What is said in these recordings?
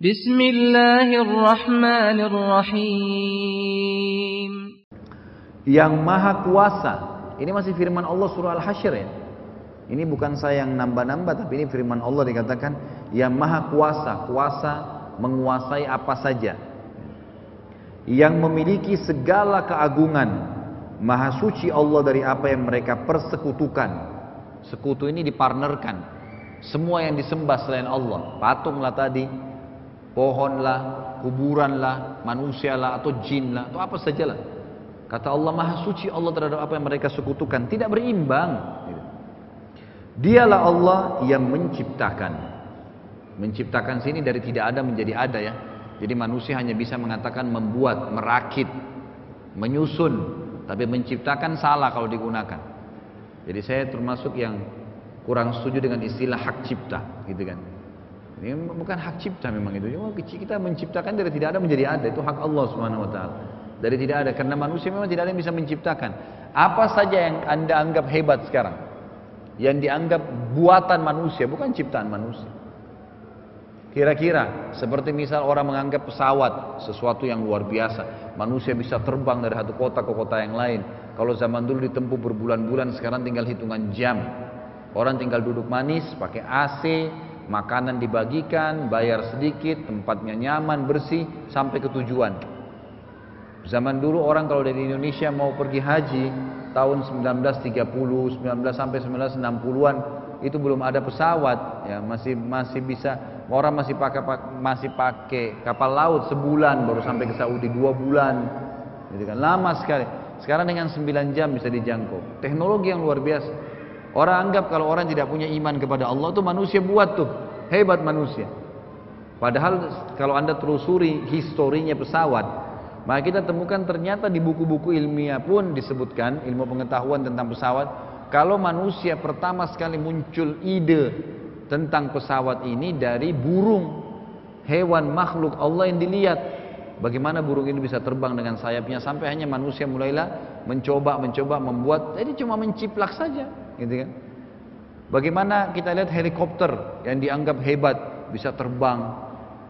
Bismillahirrahmanirrahim. Yang Maha Kuasa. Ini masih firman Allah surah Al-Hasyr ya. Ini bukan saya yang nambah-nambah, tapi ini firman Allah dikatakan yang Maha Kuasa, kuasa menguasai apa saja. Yang memiliki segala keagungan, Maha suci Allah dari apa yang mereka persekutukan. Sekutu ini dipartnerkan. Semua yang disembah selain Allah, patunglah tadi, pohonlah, kuburanlah, manusialah atau jinlah atau apa sajalah. Kata Allah, Maha suci Allah terhadap apa yang mereka sekutukan, tidak berimbang. Dialah Allah yang menciptakan. Menciptakan sini dari tidak ada menjadi ada ya. Jadi manusia hanya bisa mengatakan membuat, merakit, menyusun, tapi menciptakan salah kalau digunakan. Jadi saya termasuk yang kurang setuju dengan istilah hak cipta, gitu kan. Ini bukan hak cipta memang itu. Kita menciptakan dari tidak ada menjadi ada, itu hak Allah Subhanahu wa taala. Dari tidak ada, karena manusia memang tidak ada yang bisa menciptakan. Apa saja yang Anda anggap hebat sekarang, yang dianggap buatan manusia, bukan ciptaan manusia. Kira-kira seperti misal orang menganggap pesawat sesuatu yang luar biasa, manusia bisa terbang dari satu kota ke kota yang lain. Kalau zaman dulu ditempuh berbulan-bulan, sekarang tinggal hitungan jam. Orang tinggal duduk manis, pakai AC, makanan dibagikan, bayar sedikit, tempatnya nyaman, bersih, sampai ke tujuan. Zaman dulu orang kalau dari Indonesia mau pergi haji tahun 1930, 19 sampai 1960-an itu belum ada pesawat ya, masih bisa orang masih pakai kapal laut sebulan baru sampai ke Saudi, 2 bulan. Gitu kan, lama sekali. Sekarang dengan 9 jam bisa dijangkau. Teknologi yang luar biasa. Orang anggap kalau orang tidak punya iman kepada Allah tuh manusia buat tuh, hebat manusia. Padahal kalau Anda telusuri historinya pesawat, maka kita temukan ternyata di buku-buku ilmiah pun disebutkan, ilmu pengetahuan tentang pesawat, kalau manusia pertama sekali muncul ide tentang pesawat ini dari burung, hewan makhluk Allah yang dilihat. Bagaimana burung ini bisa terbang dengan sayapnya, sampai hanya manusia mulailah mencoba membuat, jadi cuma menciplak saja, gitu kan. Bagaimana kita lihat helikopter yang dianggap hebat, bisa terbang,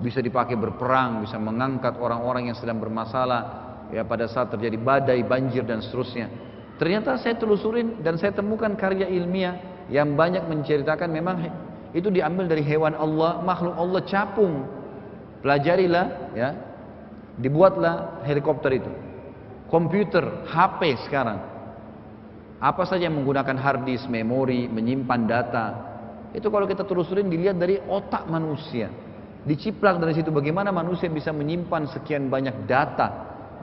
bisa dipakai berperang, bisa mengangkat orang-orang yang sedang bermasalah ya pada saat terjadi badai, banjir dan seterusnya. Ternyata saya telusurin dan saya temukan karya ilmiah yang banyak menceritakan memang itu diambil dari hewan Allah, makhluk Allah capung. Pelajarilah ya. Dibuatlah helikopter itu. Komputer, HP sekarang. Apa saja yang menggunakan hard disk, memori, menyimpan data. Itu kalau kita telusurin dilihat dari otak manusia. Diciplak dari situ bagaimana manusia bisa menyimpan sekian banyak data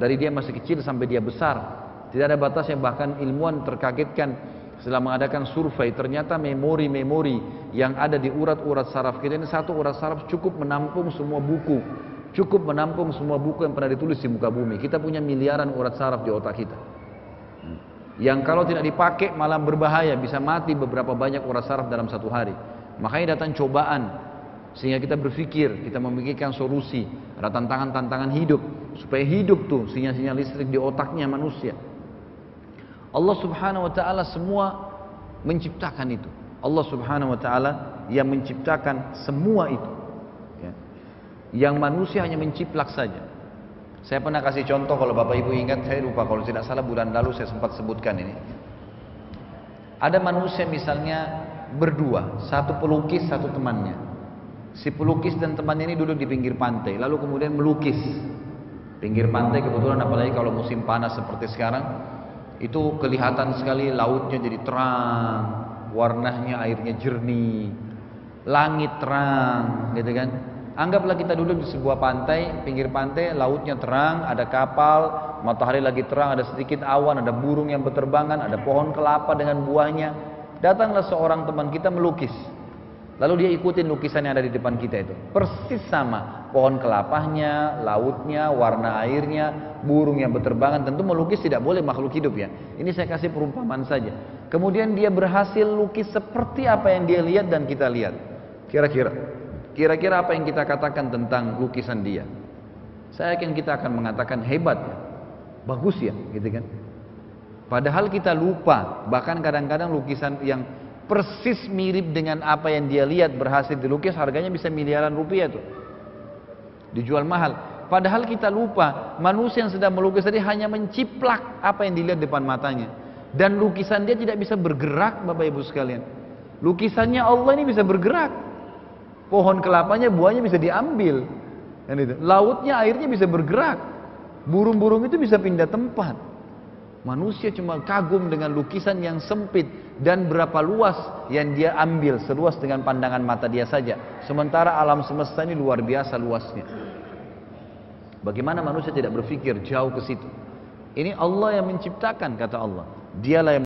dari dia masih kecil sampai dia besar. Tidak ada batasnya, bahkan ilmuwan terkagetkan setelah mengadakan survei, ternyata memori-memori yang ada di urat-urat saraf kita ini, satu urat saraf cukup menampung semua buku, cukup menampung semua buku yang pernah ditulis di muka bumi. Kita punya miliaran urat saraf di otak kita, yang kalau tidak dipakai malah berbahaya, bisa mati beberapa banyak urat saraf dalam satu hari. Makanya datang cobaan, sehingga kita berpikir, kita memikirkan solusi, ada tantangan-tantangan hidup, supaya hidup tuh sinyal-sinyal listrik di otaknya manusia. Allah Subhanahu wa taala semua menciptakan itu. Allah Subhanahu wa taala yang menciptakan semua itu. Ya. Yang manusia hanya menciplak saja. Saya pernah kasih contoh, kalau Bapak Ibu ingat, saya lupa kalau tidak salah bulan lalu saya sempat sebutkan ini. Ada manusia misalnya berdua, satu pelukis, satu temannya. Si pelukis dan temannya ini duduk di pinggir pantai, lalu kemudian melukis. Pinggir pantai kebetulan apalagi kalau musim panas seperti sekarang, itu kelihatan sekali lautnya jadi terang, warnanya airnya jernih, langit terang, gitu kan. Anggaplah kita duduk di sebuah pantai, pinggir pantai, lautnya terang, ada kapal, matahari lagi terang, ada sedikit awan, ada burung yang berterbangan, ada pohon kelapa dengan buahnya. Datanglah seorang teman kita melukis. Lalu dia ikutin lukisan yang ada di depan kita itu. Persis sama, pohon kelapanya, lautnya, warna airnya, burung yang berterbangan. Tentu melukis tidak boleh makhluk hidup ya. Ini saya kasih perumpamaan saja. Kemudian dia berhasil lukis seperti apa yang dia lihat dan kita lihat. Kira-kira apa yang kita katakan tentang lukisan dia? Saya yakin kita akan mengatakan hebat ya, bagus ya, gitu kan. Padahal kita lupa, bahkan kadang-kadang lukisan yang persis mirip dengan apa yang dia lihat berhasil dilukis, harganya bisa miliaran rupiah tuh. dijual mahal. Padahal kita lupa, manusia yang sedang melukis tadi hanya menciplak apa yang dilihat depan matanya. Dan lukisan dia tidak bisa bergerak, Bapak Ibu sekalian. Lukisannya Allah ini bisa bergerak. Pohon kelapanya buahnya bisa diambil. Lautnya airnya bisa bergerak. Burung-burung itu bisa pindah tempat. Manusia cuma kagum dengan lukisan yang sempit dan berapa luas yang dia ambil, seluas dengan pandangan mata dia saja. Sementara alam semesta ini luar biasa luasnya. Bagaimana manusia tidak berpikir jauh ke situ? Ini Allah yang menciptakan, kata Allah. Dialah yang